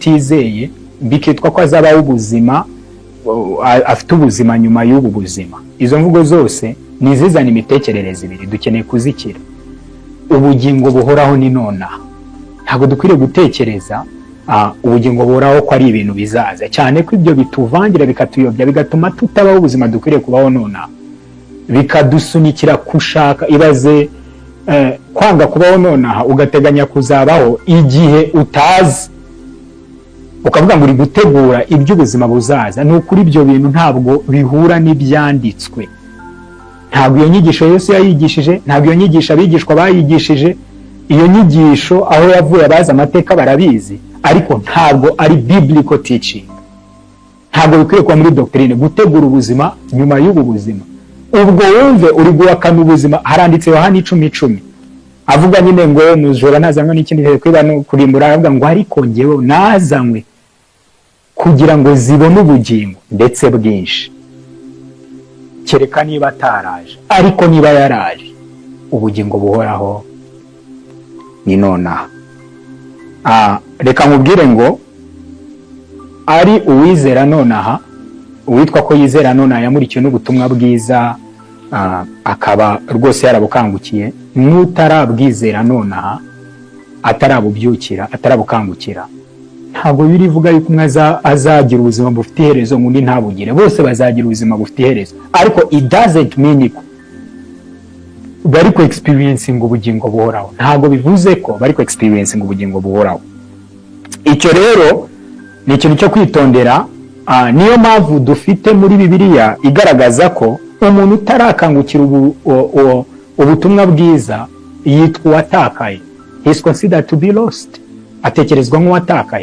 tizeye bikitwa ko azabaho ubuzima, afite ubuzima nyuma y'ubu buzima. Izo mvugo zose nizizana imitekerereze ibiri dukeneye kuzikira. Ubugingo buhoraho ni nonaha. Ntabwo dukwiriye gutekereza ubugingo buhoraho ko ari ibintu bizaza, cyane ko ibyo bituvangira bikatuyobya bigatuma tutabaho ubuzima dukwiriye kubaho nonaha, bikadusunikira kushaka. Ibaze kwanga kubaho nonaha ugateganya kuzabaho igihe utazi, ukavuga ngo uri gutegura iby'ubuzima buzaza. Ni ukuri ibyo bintu ntabwo bihura n'ibyanditswe. Ntabwo iyo nyigisho Yesu yayigishije, ntabwo iyo nyigisho abigishwa bayigishije. Iyo nyigisho aho yavuye abazi amateka barabizi, ariko ntabwo ari biblical teaching. Ntabwo bikwiye kuba muri doctrine gutegura ubuzima nyuma y'ubu buzima. Ubwo wumve uri guhakana ubuzima. Haranditse Yohana 10:10 avuga nyine ngo muzora nazanywe n'ikindi gihe kwiba no kurimbura, avuga ngo ariko ngewe nazanywe kugira ngo zibone ubugingo ndetse bwinshi. Kereka niba ataraje, ariko niba yaraje, ubugingo buhoraho ni nonaha. Reka nkubwire ngo ari uwizera nonaha, uwitwa ko yizera nonaha yamurikiwe n'ubutumwa bwiza, akaba rwose yarabukangukiye. N'utarabwizera nonaha, atarabubyukira, atarabukangukira, ntabwo birivuga yuko umwe azagira ubuzima bufite iherezo undi ntabugire. Bose bazagira ubuzima bufite iherezo, ariko it doesn't mean ko bari ku experiencing ubugingo buhoraho. Ntabwo bivuze ko bari ku experiencing ubugingo buhoraho. Icyo rero ni ikintu cyo kwitondera. Niyo mpamvu dufite muri Bibiliya igaragaza ko umuntu utarakangukira ubutumwa bwiza yitwa uwatakaye. He is considered to be lost. Atekerezwa nk'uwatakaye.